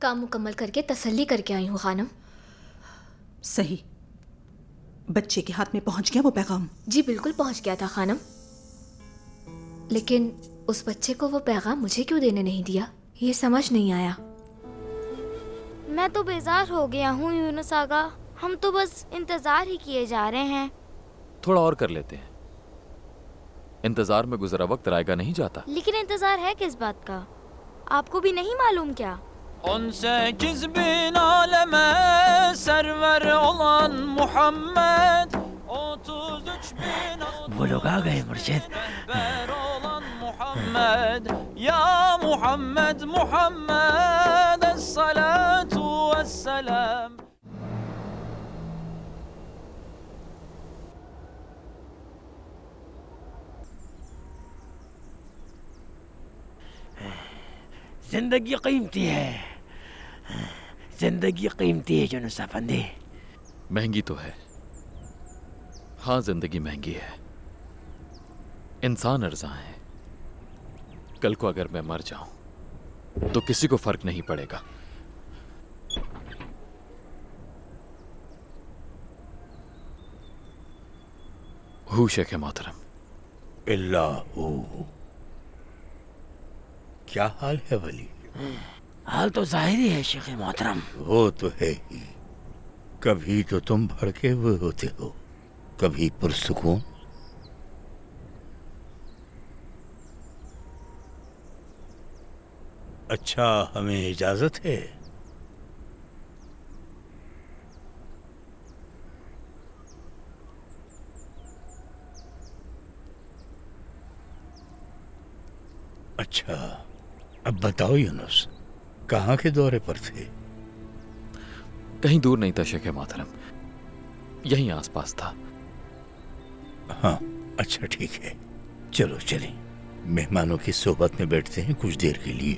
کام مکمل کر کے تسلی کر کے آئی ہوں خانم. صحیح. بچے کے ہاتھ میں پہنچ گیا وہ پیغام؟ جی بالکل پہنچ گیا تھا خانم، لیکن اس بچے کو وہ پیغام مجھے کیوں دینے نہیں دیا، یہ سمجھ نہیں آیا. میں تو بیزار ہو گیا ہوں یونس آغا، ہم تو بس انتظار ہی کیے جا رہے ہیں. تھوڑا اور کر لیتے ہیں، انتظار میں گزرا وقت رائے گا نہیں جاتا. لیکن انتظار ہے کس بات کا، آپ کو بھی نہیں معلوم کیا؟ 18.000 aleme server olan Muhammed 33.000 وہ لوگ آ گئے مرشد. rehber olan Muhammed Ya Muhammed Muhammed Es-salatu vesselam. زندگی قیمتی ہے، زندگی قیمتی ہے یونس افندی. مہنگی تو ہے، ہاں زندگی مہنگی ہے، انسان ارزاں ہے. کل کو اگر میں مر جاؤں تو کسی کو فرق نہیں پڑے گا. ہو شیخ محترم. اللہ ہو. کیا حال ہے ولی؟ حال تو ظاہری ہے شیخ محترم. وہ تو ہے ہی. کبھی تو تم بھڑکے ہوئے ہوتے ہو، کبھی پرسکون. اچھا ہمیں اجازت ہے؟ اچھا اب بتاؤ یونس، کہاں کے دورے پر تھے؟ کہیں دور نہیں تھا شیخ محترم، یہیں آس پاس تھا. ہاں اچھا ٹھیک ہے، چلو چلیں، مہمانوں کی صحبت میں بیٹھتے ہیں کچھ دیر کے لیے.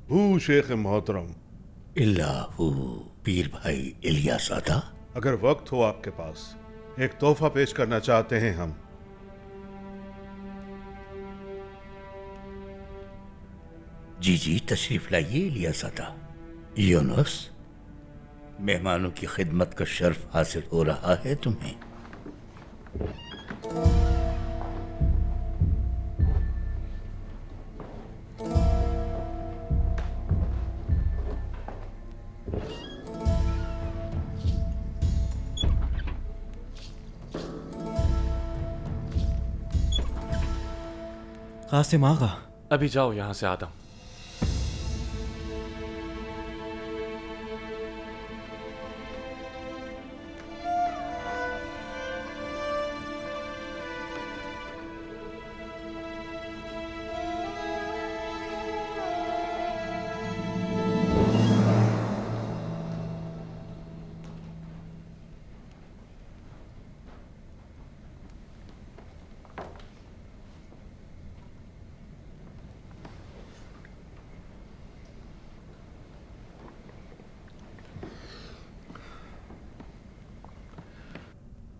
ہو شیخ محترم. اللہ ہو پیر بھائی الیاس آتا. اگر وقت ہو آپ کے پاس، ایک تحفہ پیش کرنا چاہتے ہیں ہم. جی جی تشریف لائیے الیاس آتا. یونس، مہمانوں کی خدمت کا شرف حاصل ہو رہا ہے تمہیں. قاسم آغا، ابھی جاؤ یہاں سے آدم.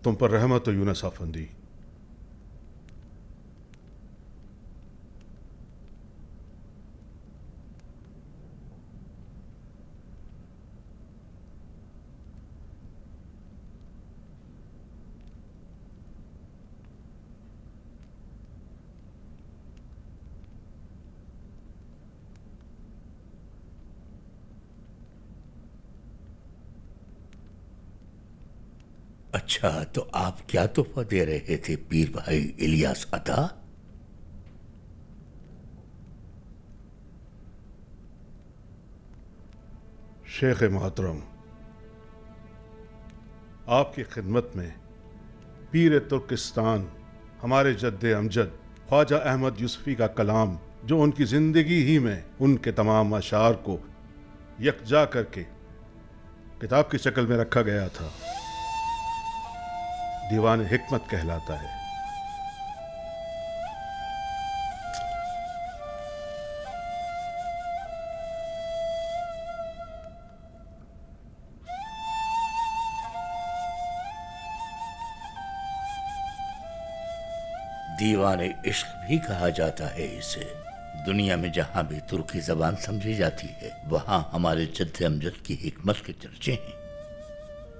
تم پر رحمت ہو یونس افندی. اچھا تو آپ کیا تحفہ دے رہے تھے پیر بھائی الیاس عطا؟ شیخ محترم، آپ کی خدمت میں پیر ترکستان ہمارے جد امجد خواجہ احمد یوسفی کا کلام، جو ان کی زندگی ہی میں ان کے تمام اشعار کو یکجا کر کے کتاب کی شکل میں رکھا گیا تھا، دیوان حکمت کہلاتا ہے. दीवाने इश्क भी कहा जाता है इसे। दुनिया में जहां भी तुर्की जबान समझी जाती है वहां हमारे जद्द अमजद की हिकमत के चर्चे हैं।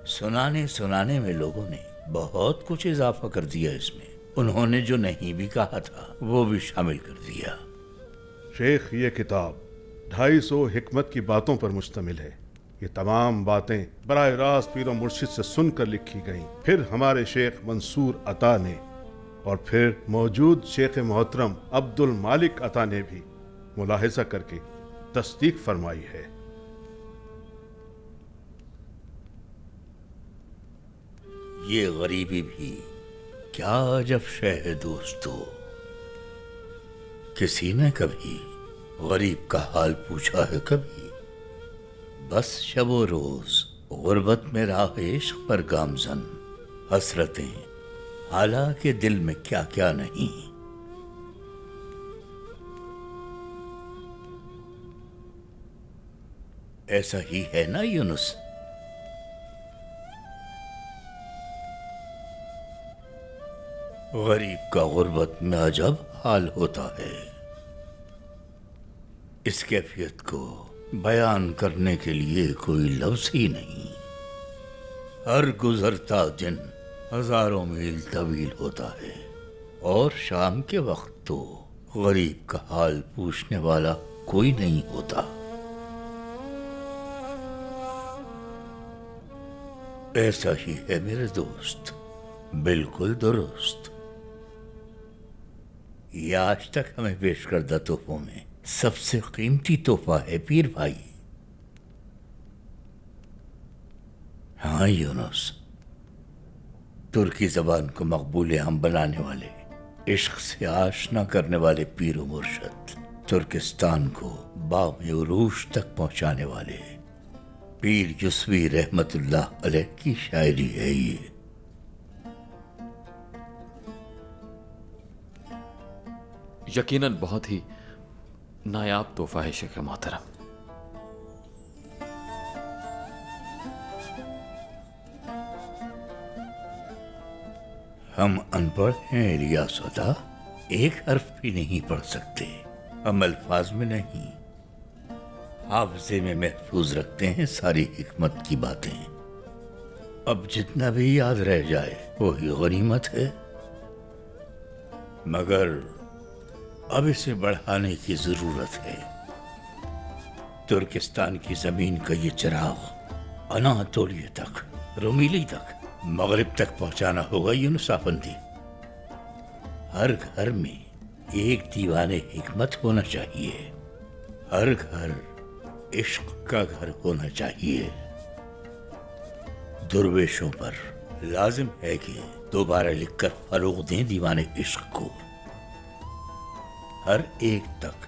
सुनाने सुनाने में लोगों ने बहुत कुछ इजाफा कर दिया इसमें। उन्होंने जो नहीं भी कहा था वो भी शामिल कर दिया। शेख, ये किताब 250 हिकमत की बातों पर मुश्तमिल है। ये तमाम बातें बराह रास्त पीर और मुर्शिद से सुनकर लिखी गईं। फिर हमारे शेख मंसूर अता ने और फिर मौजूद शेख मोहतरम अब्दुल मालिक अता ने भी मुलाहिजा करके तस्दीक फरमाई है। ये गरीबी भी क्या अजब शय है दोस्तों। किसी ने कभी गरीब का हाल पूछा है कभी? बस शबो रोज गुर्बत में राह इश्क पर गामजन, हसरतें हालांकि दिल में क्या क्या नहीं। ऐसा ही है ना यूनुस? गरीब का गुर्बत में अजब हाल होता है। इस कैफियत को बयान करने के लिए कोई लफ्ज ही नहीं। हर गुजरता दिन हजारों मील तवील होता है और शाम के वक्त तो गरीब का हाल पूछने वाला कोई नहीं होता। ऐसा ही है मेरे दोस्त, बिल्कुल दुरुस्त। ये आज तक हमें पेश करदा तोहफों में सबसे कीमती तोहफा है पीर भाई। हाँ यूनुस, तुर्की जबान को मकबूल हम बनाने वाले, इश्क से आशना करने वाले पीर व मुर्शद, तुर्किस्तान को बाम उरूज तक पहुंचाने वाले पीर युसवी रहमतुल्लाह अलैह की शायरी है ये। यकीनन बहुत ही नायाब तोहफा है शेख मोहतरम। हम अनपढ़ हैं इलियास अता, एक हर्फ भी नहीं पढ़ सकते, हम अल्फाज में नहीं हाफजे में महफूज रखते हैं सारी हिकमत की बातें। अब जितना भी याद रह जाए वही गनीमत है, मगर अब इसे बढ़ाने की जरूरत है। तुर्किस्तान की जमीन का ये चिराग अनातोलिया तक, रुमीली तक, मगरिब तक पहुंचाना होगा यूनुस अफंदी। हर घर में एक दीवाने हिकमत होना चाहिए, हर घर इश्क का घर होना चाहिए। दुर्वेशों पर लाजिम है कि दोबारा लिखकर फरोग दें दीवाने इश्क को। हर एक तक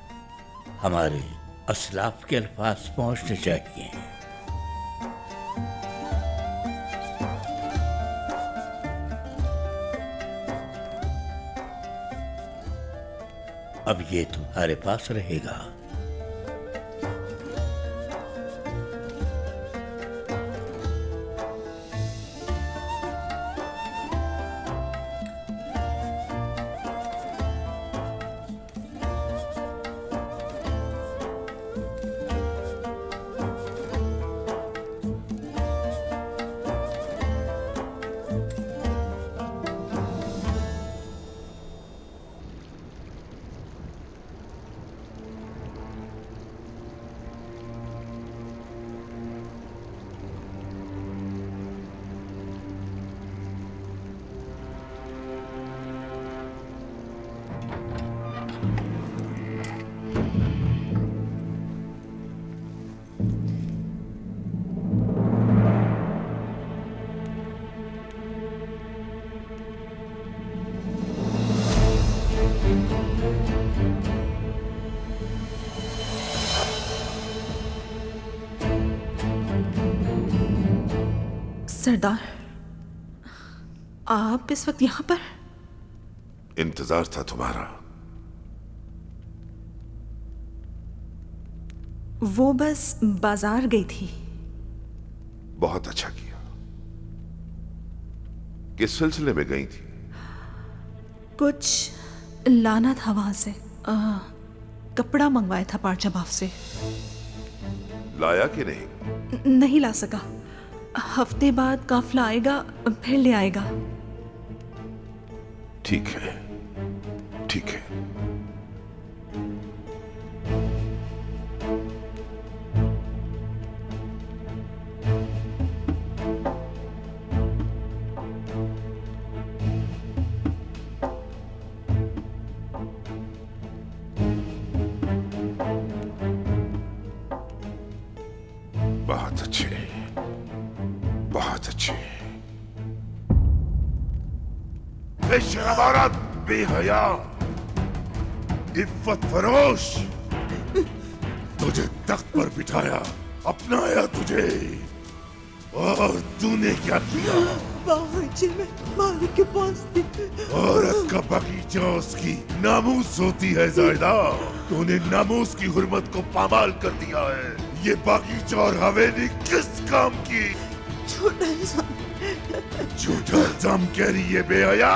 हमारे असलाफ के अल्फाज पहुंचने चाहिए। अब ये तुम्हारे पास रहेगा। सरदार, आप इस वक्त यहाँ पर? इंतजार था तुम्हारा। वो बस बाजार गई थी। बहुत अच्छा किया। किस सिलसिले में गई थी? کچھ لانا تھا وہاں سے، کپڑا منگوایا تھا پارچہ باف سے، لایا کہ نہیں؟ نہیں لا سکا۔ ہفتے بعد قافلہ آئے گا، پھر لے آئے گا۔ ٹھیک ہے ٹھیک ہے۔ بہت اچھے بہت اچھے۔ بے شرم عورت، بے حیا، عفت فروش، تجھے تخت پر بٹھایا، اپنایا تجھے، اور تو نے کیا کیا؟ باغیچے میں مالک کے پاس تھی۔ عورت کا باغیچہ اس کی ناموس ہوتی ہے زائدہ، تو نے ناموس کی حرمت کو پامال کر دیا ہے۔ یہ باغیچہ اور حویلی کس کام کی؟ چھوٹا انسان، جھوٹا الزام کہہ رہی ہے بے حیا،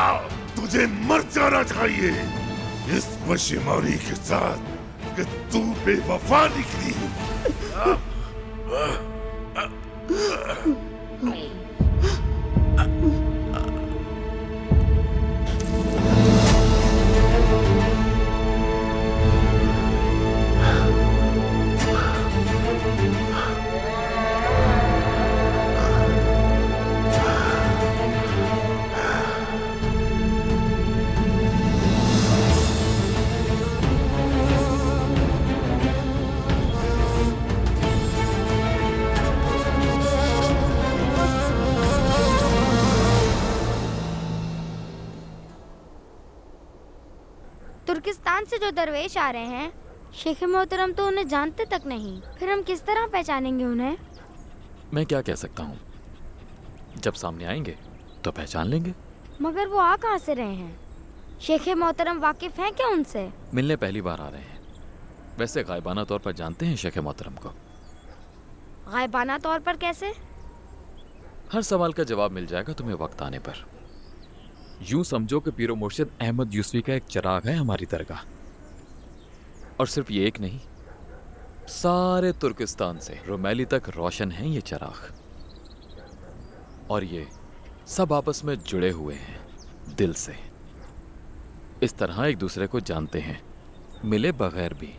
تجھے مر جانا چاہیے اس پشیمانی کے ساتھ کہ تو بے وفا نکلی۔ ترکستان سے جو درویش آ رہے ہیں، شیخ محترم تو انہیں جانتے تک نہیں، پھر ہم کس طرح پہچانیں گے انہیں؟ میں کیا کہہ سکتا ہوں، جب سامنے آئیں گے تو پہچان لیں گے۔ مگر وہ آ کہاں سے رہے ہیں؟ شیخ محترم واقف ہیں کیا ان سے؟ ملنے پہلی بار آ رہے ہیں، ویسے غائبانہ طور پر جانتے ہیں شیخ محترم کو۔ غائبانہ طور پر کیسے؟ ہر سوال کا جواب مل جائے گا تمہیں وقت آنے پر۔ یوں سمجھو کہ پیر و مرشد احمد یوسفی کا ایک چراغ ہے ہماری درگاہ، اور صرف یہ ایک نہیں، سارے ترکستان سے رومیلی تک روشن ہیں یہ چراغ، اور یہ سب آپس میں جڑے ہوئے ہیں دل سے، اس طرح ایک دوسرے کو جانتے ہیں ملے بغیر بھی۔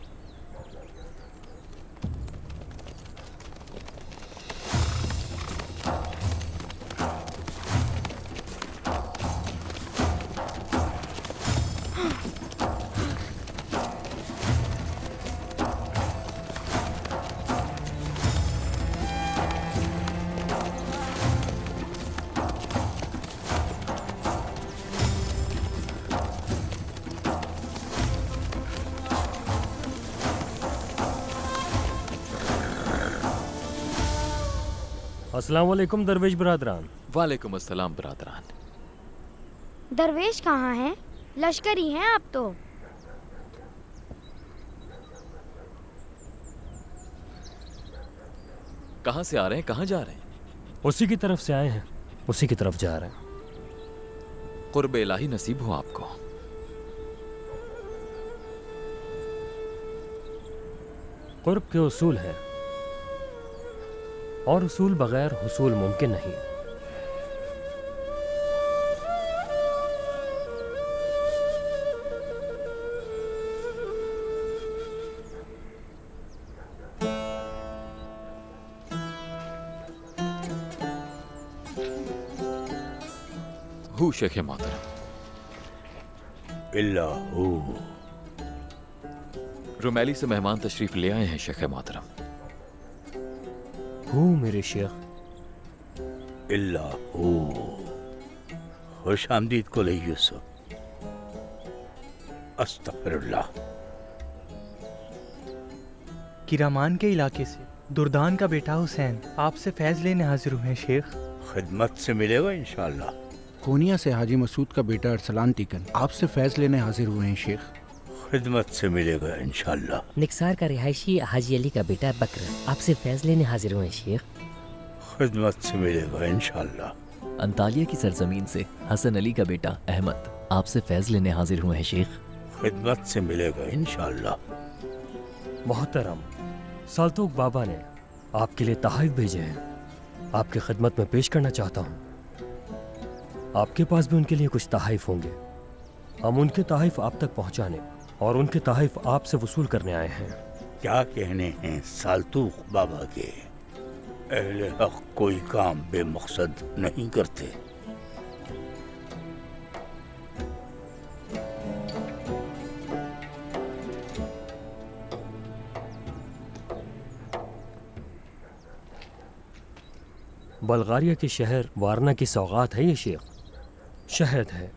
السلام علیکم درویش برادران۔ وعلیکم السلام برادران۔ درویش کہاں ہیں؟ لشکری ہیں آپ تو۔ کہاں سے آ رہے ہیں، کہاں جا رہے ہیں؟ اسی کی طرف سے آئے ہیں، اسی کی طرف جا رہے ہیں۔ قرب الہی نصیب ہو آپ کو۔ قرب کے اصول ہیں، اور اصول بغیر حصول ممکن نہیں۔ ہو شیخ محترم۔ اللہ ہو۔ رومیلی سے مہمان تشریف لے آئے ہیں شیخ محترم۔ ہو میرے شیخ۔ اللہ ہو۔ خوش آمدید کو لے یوسف۔ استغفر اللہ۔ کرامان کے علاقے سے دردان کا بیٹا حسین آپ سے فیض لینے حاضر ہوئے ہیں شیخ۔ خدمت سے ملے گا انشاءاللہ۔ کونیا سے حاجی مسعود کا بیٹا ارسلان تیکن آپ سے فیض لینے حاضر ہوئے ہیں شیخ۔ خدمت سے ملے گا انشاءاللہ۔ نکسار کا رہائشی حاجی علی کا بیٹا بکر آپ سے فیض لینے حاضر ہوئے ہیں شیخ۔ خدمت سے ملے گا انشاءاللہ۔ انطالیہ کی سرزمین سے حسن علی کا بیٹا احمد آپ سے فیض لینے حاضر ہوئے ہیں شیخ۔ خدمت سے ملے گا انشاءاللہ۔ محترم، سالتوق بابا نے آپ کے لیے تحائف بھیجے ہیں، آپ کی خدمت میں پیش کرنا چاہتا ہوں۔ آپ کے پاس بھی ان کے لیے کچھ تحائف ہوں گے، ہم ان کے تحائف آپ تک پہنچانے اور ان کے تحائف آپ سے وصول کرنے آئے ہیں۔ کیا کہنے ہیں سالتوق بابا کے، اہل حق کوئی کام بے مقصد نہیں کرتے۔ بلغاریہ کے شہر وارنا کی سوغات ہے یہ شیخ، شہد ہے۔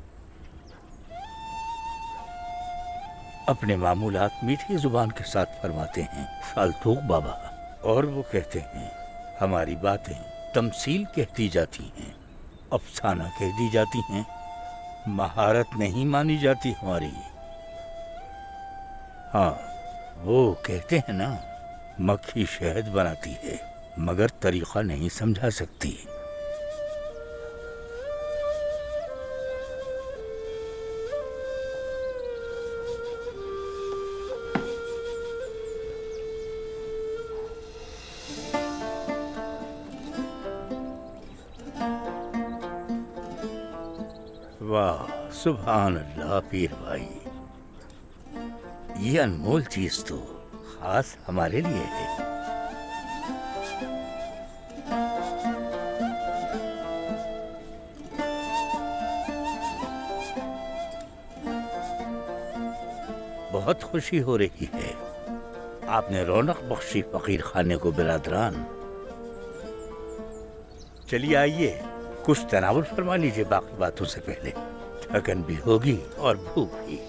اپنے معمولات میٹھی زبان کے ساتھ فرماتے ہیں سالتوق بابا، اور وہ کہتے ہیں ہماری باتیں تمثیل کہتی جاتی ہیں، افسانہ کہہ دی جاتی ہیں، مہارت نہیں مانی جاتی ہماری۔ ہاں وہ کہتے ہیں نا، مکھی شہد بناتی ہے مگر طریقہ نہیں سمجھا سکتی۔ واہ سبحان اللہ پیر بھائی، یہ انمول چیز تو خاص ہمارے لیے ہے۔ بہت خوشی ہو رہی ہے، آپ نے رونق بخشی فقیر خانے کو برادران۔ چلیے آئیے کچھ تناول فرما لیجیے باقی باتوں سے پہلے، تھکن بھی ہوگی اور بھوک بھی۔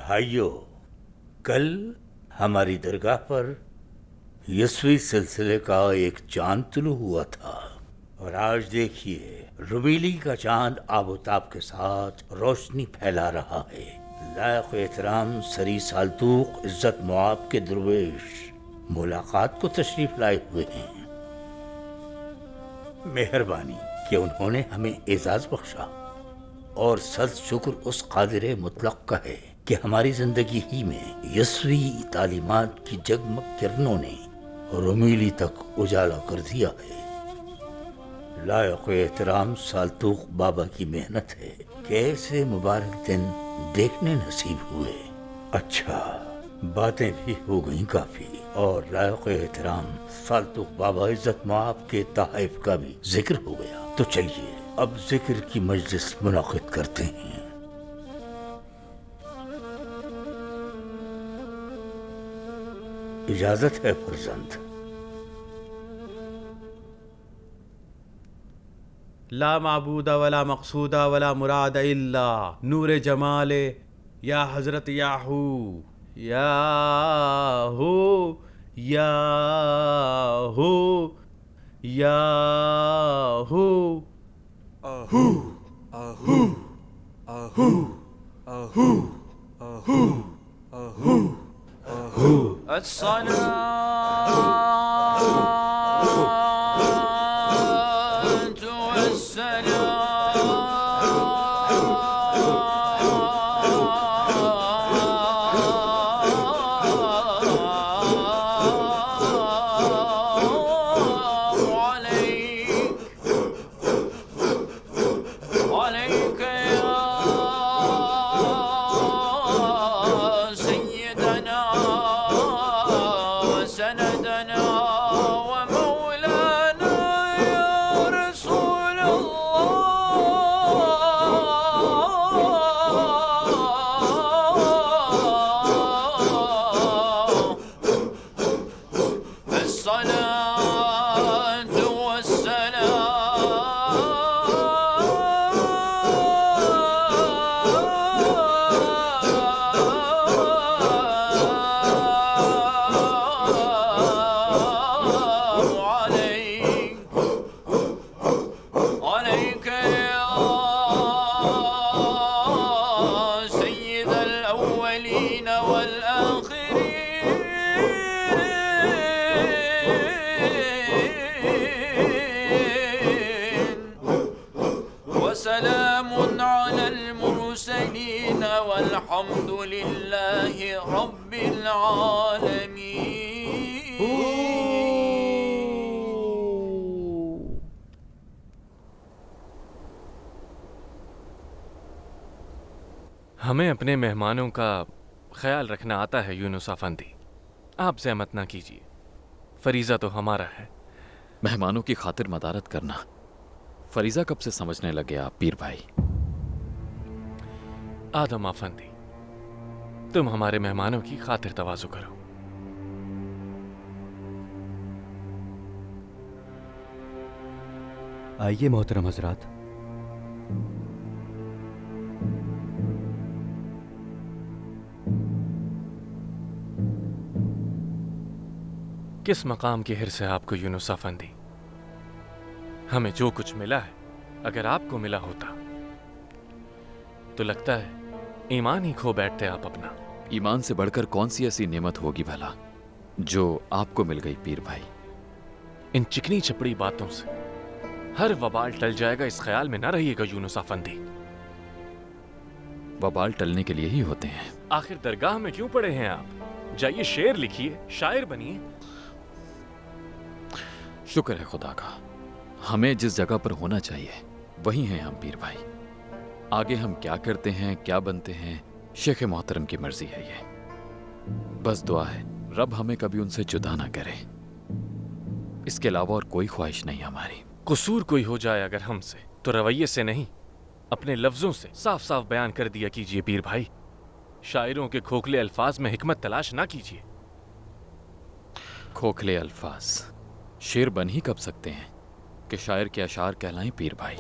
بھائیو، کل ہماری درگاہ پر یسوی سلسلے کا ایک چاند طلوع ہوا تھا، اور آج دیکھیے ربیلی کا چاند آب و تاب کے ساتھ روشنی پھیلا رہا ہے۔ لائق احترام سری سالتوق عزت معاب کے درویش ملاقات کو تشریف لائے ہوئے ہیں۔ مہربانی کہ انہوں نے ہمیں اعزاز بخشا، اور صد شکر اس قادر مطلق کا ہے کہ ہماری زندگی ہی میں یسوی تعلیمات کی جگمگ کرنوں نے رمیلی تک اجالا کر دیا ہے۔ لائق احترام سالتوق بابا کی محنت ہے کہ ایسے مبارک دن دیکھنے نصیب ہوئے۔ اچھا، باتیں بھی ہو گئیں کافی، اور لائق احترام سالتوق بابا عزت معاب کے تحائف کا بھی ذکر ہو گیا، تو چلیے اب ذکر کی مجلس منعقد کرتے ہیں۔ اجازت ہے فرزند۔ لا معبود ولا مقصود ولا مراد الا نور جمال یا حضرت یاہو یاہو یاہو یاہو اہو اہو اہو اہو اہو اہو الصلاة سندنا ومولانا الحمد لله رب العالمين. हमें अपने मेहमानों का ख्याल रखना आता है यूनुस अफंदी, आप ज़हमत ना कीजिए, फरीज़ा तो हमारा है। मेहमानों की खातिर मदारत करना फरीज़ा कब से समझने लगे आप पीर भाई? आदम अफंदी, तुम हमारे मेहमानों की खातिर तवाज़ु करो। आइए मोहतरम हजरात। किस मकाम की हिर्स है आपको यूनुस अफंदी? हमें जो कुछ मिला है, अगर आपको मिला होता तो लगता है ईमान ही खो बैठते आप अपना। ईमान से बढ़कर कौन सी ऐसी नेमत होगी भला जो आपको मिल गई पीर भाई? इन चिकनी चपड़ी बातों से हर वबाल टल जाएगा, इस ख्याल में ना रहिएगा यूनुस अफंदी। वबाल टलने के लिए ही होते हैं। आखिर दरगाह में क्यों पड़े हैं आप? जाइए शेर लिखिए, शायर बनिए। शुक्र है खुदा का, हमें जिस जगह पर होना चाहिए वही हैं हम पीर भाई। आगे हम क्या करते हैं, क्या बनते हैं, शेख मोहतरम की मर्जी है ये। बस दुआ है रब हमें कभी उनसे जुदा ना करे, इसके अलावा और कोई ख्वाहिश नहीं हमारी। कसूर कोई हो जाए अगर हमसे तो रवैये से नहीं, अपने लफ्जों से साफ साफ बयान कर दिया कीजिए पीर भाई। शायरों के खोखले अल्फाज में हिकमत तलाश ना कीजिए। खोखले अल्फाज शेर बन ही कब सकते हैं कि शायर के अशार कहलाएं पीर भाई।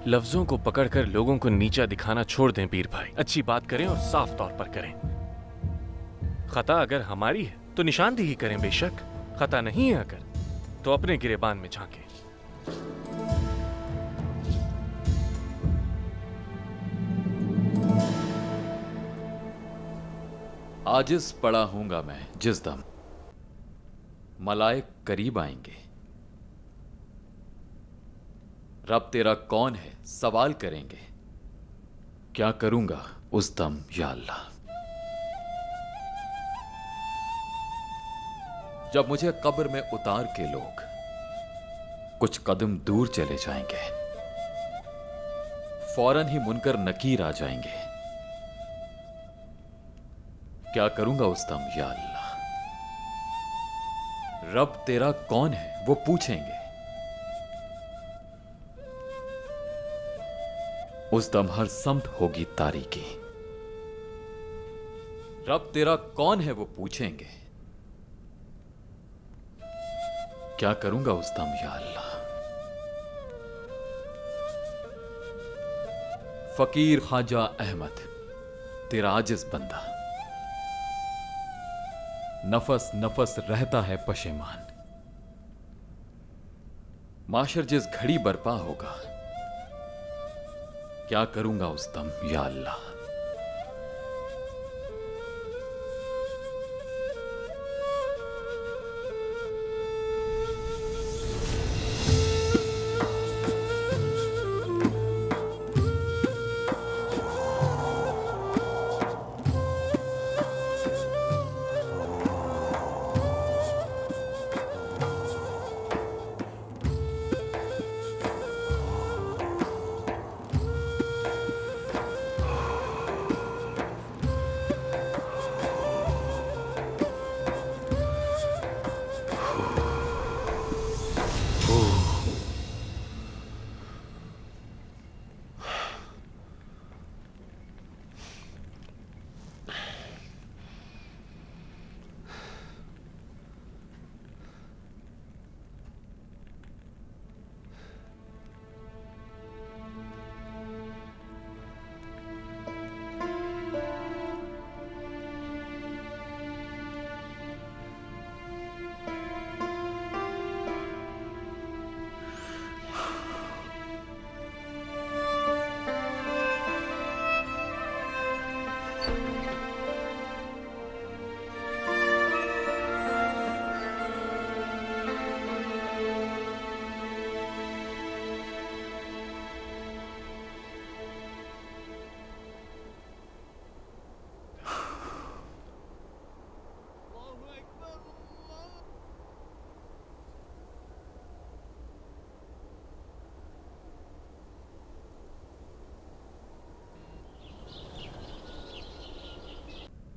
लफ्जों को पकड़कर लोगों को नीचा दिखाना छोड़ दें पीर भाई। अच्छी बात करें और साफ तौर पर करें। खता अगर हमारी है तो निशानदेही करें, बेशक। खता नहीं है अगर तो अपने गिरेबान में झांकें। आजिज़ पड़ा हूंगा मैं जिस दम मलाइक करीब आएंगे। रब तेरा कौन है सवाल करेंगे, क्या करूंगा उस दम या अल्लाह। जब मुझे कब्र में उतार के लोग कुछ कदम दूर चले जाएंगे, फौरन ही मुनकर नकीर आ जाएंगे, क्या करूंगा उस दम या अल्लाह। रब तेरा कौन है वो पूछेंगे, उस दम हर समत होगी तारीकी। रब तेरा कौन है वो पूछेंगे, क्या करूंगा उस दम या अल्लाह। फकीर ख्वाजा अहमद तेरा आजिज बंदा, नफस नफस रहता है पशेमान। माशर जिस घड़ी बरपा होगा, क्या करूंगा उस दम या अल्लाह।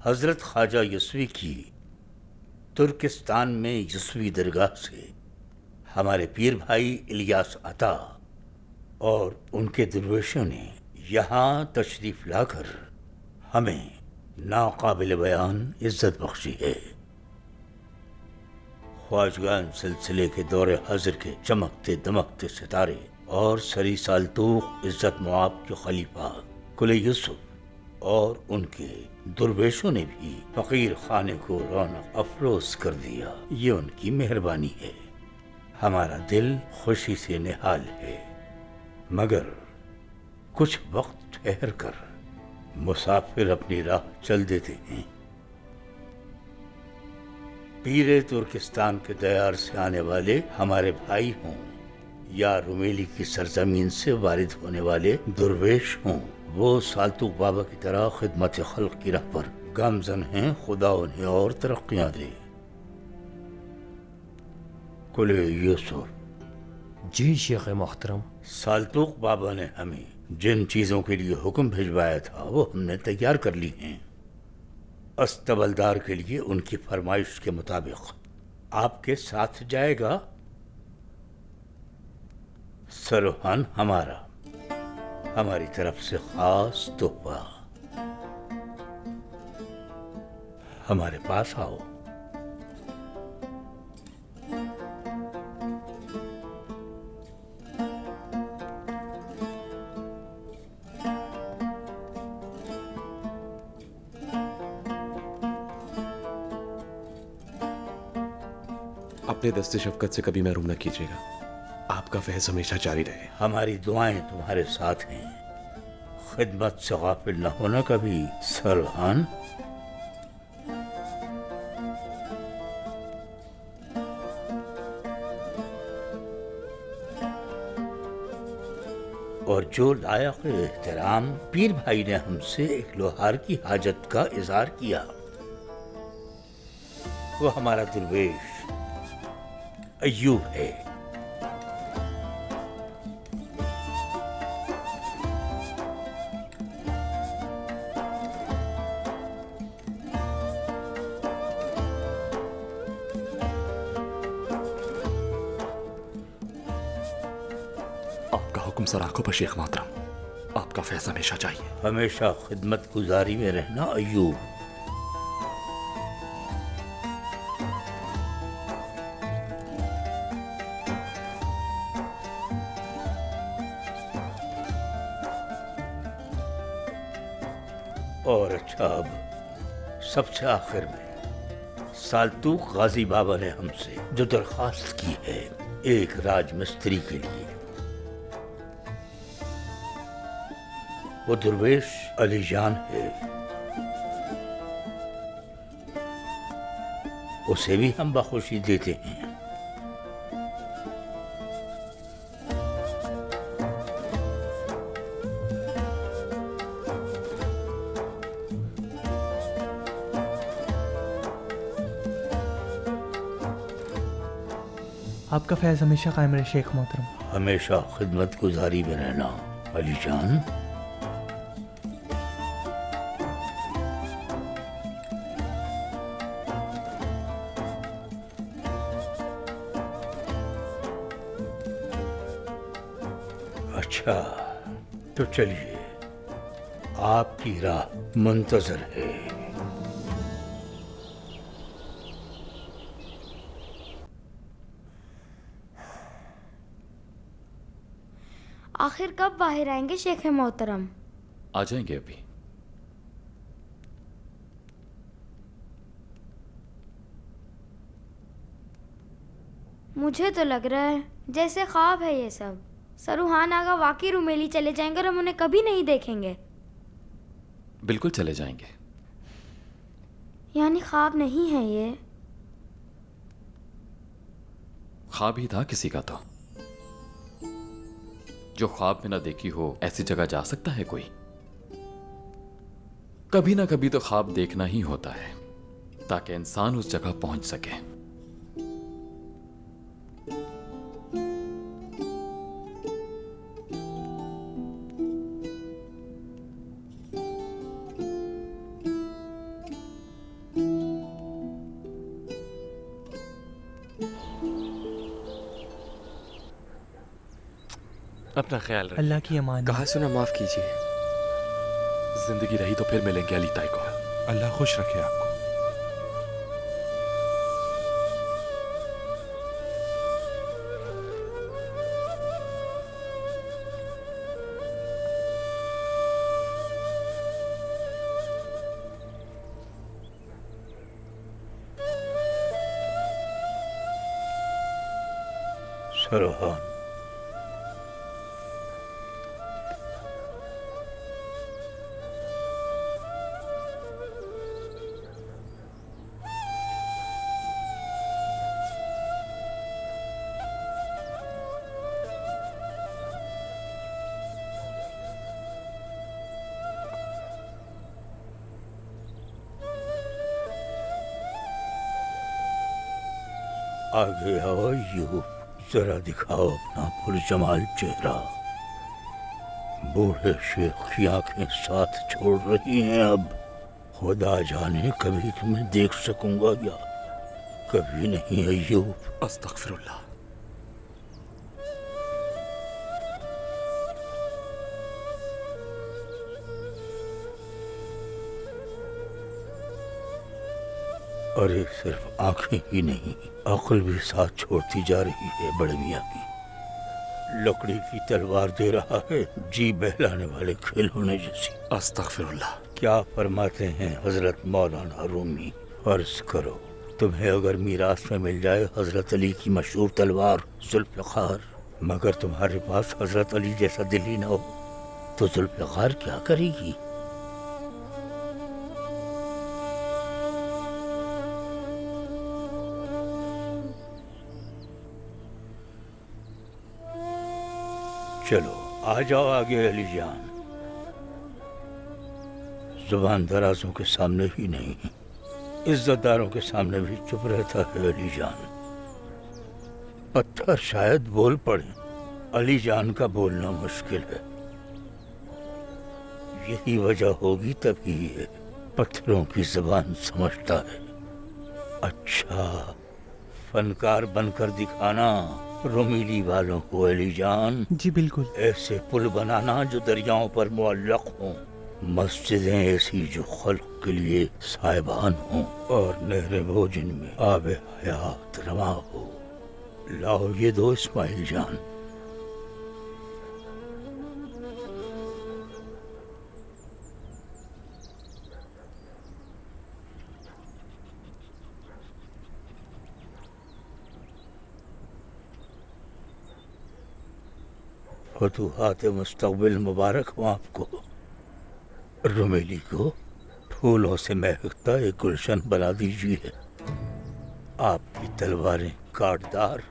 हजरत ख्वाजा यसवी की तुर्किस्तान में यसवी दरगाह से हमारे पीर भाई इलियास अता और उनके दरवेशों ने यहाँ तशरीफ लाकर हमें नाकाबिल बयान इज्जत बख्शी है। ख्वाजगान सिलसिले के दौरे हाजिर के चमकते दमकते सितारे और सरी सालतूक इज्जत मुआब के खलीफा कुले यूसुफ और उनके दुर्वेशों ने भी फकीर खाने को रौनक अफरोज कर दिया। ये उनकी मेहरबानी है। हमारा दिल खुशी से निहाल है, मगर कुछ वक्त ठहर कर मुसाफिर अपनी राह चल देते हैं। पीरे तुर्किस्तान के दयार से आने वाले हमारे भाई हों या रुमेली की सरजमीन से वारिद होने वाले दुर्वेश हों, वो सालतूक बाबा की तरह खिदमत खल्क की राह पर गामजन हैं। खुदा उन्हें और तरक्कियां दे। कुले यूसुफ। जी शेख मोहतरम। सालतूक बाबा ने हमें जिन चीजों के लिए हुक्म भिजवाया था वो हमने तैयार कर ली हैं। अस्तबलदार के लिए उनकी फरमाइश के मुताबिक आपके साथ जाएगा। सरोहान हमारा, हमारी तरफ से खास तोहफा। हमारे पास आओ। अपने दस्ते शफकत से कभी महरूम न कीजिएगा। आपका फैज़ हमेशा जारी रहे। हमारी दुआएं तुम्हारे साथ हैं। खिदमत से गाफिल न होना कभी सरहान। और जो लायक एहतराम पीर भाई ने हमसे एक लोहार की हाजत का इजहार किया, वो हमारा दुर्वेश अय्यूब है। आपका हुक्म सर आंखों पर शेख मोहतरम। आपका फैज़ हमेशा चाहिए। हमेशा खिदमत गुजारी में रहना अय्यूब। और अच्छा, अब सबसे आखिर में सालतूक गाजी बाबा ने हमसे जो दरख्वास्त की है एक राजमिस्त्री के लिए, वो दुर्वेश अली जान है। उसे भी हम बखुशी देते हैं। आपका फैज़ हमेशा कायम रहे शेख मोहतरम। हमेशा खिदमत गुजारी में रहना अली जान। अच्छा, तो चलिए, आपकी राह मुंतजर है। आखिर कब बाहर आएंगे शेख मोहतरम? आ जाएंगे अभी। मुझे तो लग रहा है जैसे ख्वाब है ये सब। सरूहान आगा वाकई रुमेली चले जाएंगे और हम उन्हें कभी नहीं देखेंगे। बिल्कुल चले जाएंगे। यानी ख्वाब नहीं है ये? ख्वाब ही था किसी का तो। जो ख्वाब में ना देखी हो ऐसी जगह जा सकता है कोई? कभी ना कभी तो ख्वाब देखना ही होता है ताकि इंसान उस जगह पहुंच सके। अपना ख्याल रख। अल्लाह की अमान। कहा सुना माफ कीजिए। जिंदगी रही तो फिर मिलेंगे अली ताई को। अल्लाह खुश रखे आपको। सरोहान, आगे आओ यूब, जरा दिखाओ अपना पुरजमाल चेहरा। बूढ़े शेख की आंखें साथ छोड़ रही हैं अब। खुदा जाने कभी तुम्हें देख सकूंगा या कभी नहीं अय्यूब। अस्तगफिरुल्लाह। अरे सिर्फ आंखें ही नहीं, अक्ल भी साथ छोड़ती जा रही है बड़े मियाँ की। लकड़ी की तलवार दे रहा है जी बहलाने वाले खिलौने जैसी। अस्तगफिरुल्लाह। क्या फरमाते हैं हजरत मौलाना रूमी? फर्ज करो तुम्हें अगर मीरास में मिल जाए हजरत अली की मशहूर तलवार जुल्फ़िकार, मगर तुम्हारे पास हजरत अली जैसा दिल ही न हो तो जुल्फ़िकार क्या करेगी? चलो आ जाओ आगे अली जान। जुबान दराजों के सामने ही नहीं, इज्जतदारों के सामने भी चुप रहता है अली जान। पत्थर शायद बोल पड़े, अली जान का बोलना मुश्किल है। यही वजह होगी तभी ये पत्थरों की जुबान समझता है। अच्छा, फनकार बनकर दिखाना रोमीली वालों को अली जान। जी बिल्कुल। ऐसे पुल बनाना जो दरियाओं पर मुअल्लक हों, मस्जिदें ऐसी जो खल्क के लिए साहिबान हों, और नहरें वो जिनमें आबे हयात रवा हो। लाओ ये दो इस्माइल जान। फतूहात मुस्तक़बिल मुबारक हो आपको। रुमेली को फूलों से महकता एक गुलशन बना दीजिए। आपकी तलवारें काटदार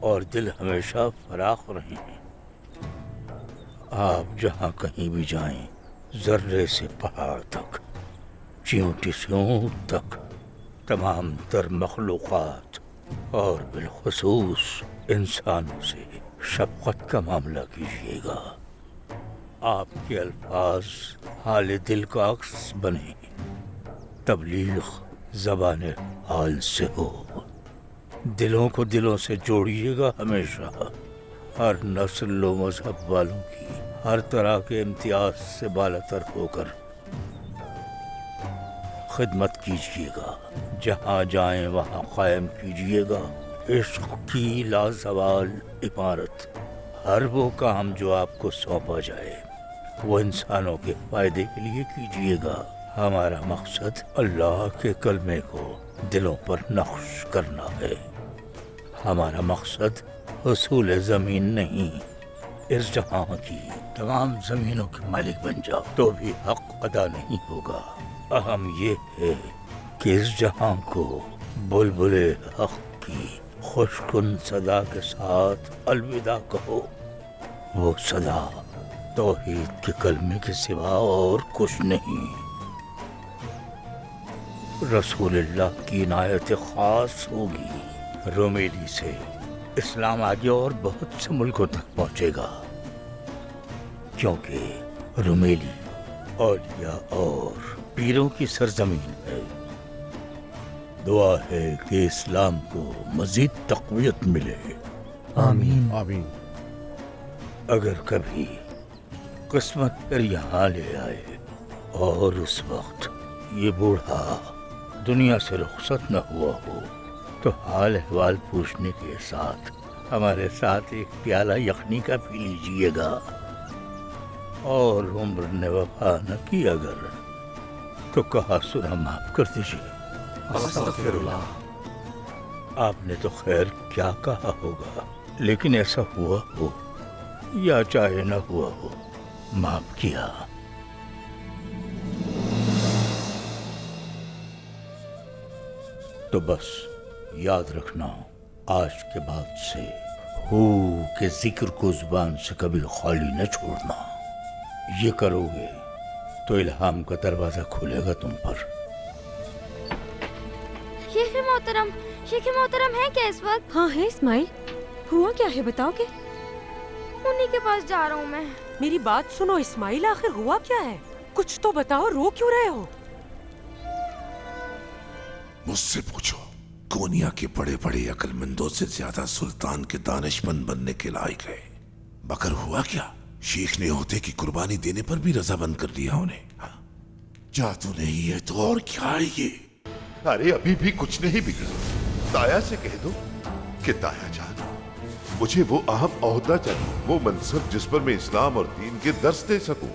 और दिल हमेशा फराख रहे हैं। आप जहाँ कहीं भी जाएं, जर्रे से पहाड़ तक, चींटी से ऊंट तक, तमाम तर मखलूक़ात और बिलखुसूस इंसानों से शफ़क़त का मामला कीजिएगा। आपके अल्फाज हाल दिल का अक्स बने, तबलीग ज़बान हाल से हो। दिलों को दिलों से जोड़िएगा हमेशा। हर नस्ल व मजहब वालों की हर तरह के इम्तियाज से बालातर होकर खिदमत कीजिएगा। जहाँ जाएं वहाँ कायम कीजिएगा इश्क की लाजवाल इमारत। हर वो काम जो आपको सौंपा जाए वो इंसानों के फायदे के लिए कीजिएगा। हमारा मकसद अल्लाह के कलमे को दिलों पर नक्श करना है। हमारा मकसद हुसूल ज़मीन नहीं, इस जहां की तमाम ज़मीनों के मालिक बन जाओ तो भी हक अदा नहीं होगा। अहम ये है कि इस जहां को बुलबुले हक की खुशकुन सदा के साथ अलविदा कहो। वो सदा तौहीद के कलमे के सिवा और कुछ नहीं। रसूलुल्लाह की इनायत खास होगी। रोमेली से इस्लाम आगे और बहुत से मुल्कों तक पहुंचेगा, क्योंकि रोमेली औलिया और पीरों की सरजमीन है। दुआ है कि इस्लाम को मजीद तक़वियत मिले। आमीन। आमीन। अगर कभी किस्मत फिर यहाँ ले आए और उस वक्त ये बूढ़ा दुनिया से रुखसत न हुआ हो, तो हाल अहवाल पूछने के साथ हमारे साथ एक प्याला यखनी का पी लीजिएगा। और उम्र ने वफा न की अगर, तो कहा सुना माफ कर दीजिए। आपने तो खैर क्या कहा होगा, लेकिन ऐसा हुआ हो या चाहे न हुआ हो, माफ किया। तो बस याद रखना, आज के बाद से हू के जिक्र को जुबान से कभी खाली न छोड़ना। ये करोगे तो इल्हाम का दरवाजा खुलेगा तुम पर। शेख मोहतरम है क्या इस वक्त? हाँ है इस्माइल, हुआ क्या है बताओगे? उन्हीं के पास जा रहा हूँ मैं। मेरी बात सुनो इस्माइल, आखिर हुआ क्या है? कुछ तो बताओ, रो क्यों रहे हो? मुझसे पूछो, कोनिया के बड़े बड़े अक्लमंदों से ज्यादा सुल्तान के दानिशमंद बनने के लायक है। मगर हुआ क्या, शेख ने होते की कुर्बानी देने पर भी रजामंद कर दिया उन्हें। जादू नहीं है तो और क्या है ये? अरे अभी भी कुछ नहीं बिगड़ा। ताया से कह दो कि ताया जान, मुझे वो अहम ओहदा चाहिए, वो मनसब जिस पर मैं इस्लाम और दीन के दर्स दे सकूं।